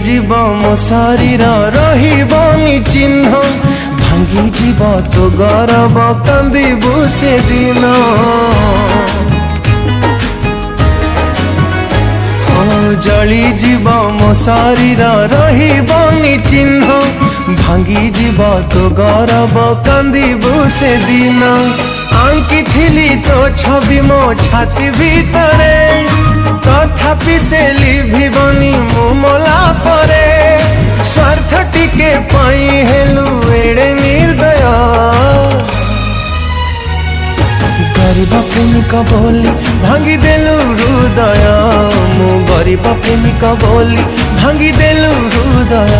जीव मो शरीर रहिबनी चिन्ह भांगी जीव तो गौरव कांदिबु से दिन जली जीव मो शरीर रहिबनी चिन्ह भांगी जीव तो गौरव कांदिबु से दिन आंकी थिली तो छवि मो छाती भीतरे तथापि से लिभिबनी मु मला परे स्वार्थ टिके पाई हेलु एड़े निर्दय गरीब प्रेमिक बोली भांगी देलु हृदय मु गरीब प्रेमिक बोली भांगी देलु हृदय।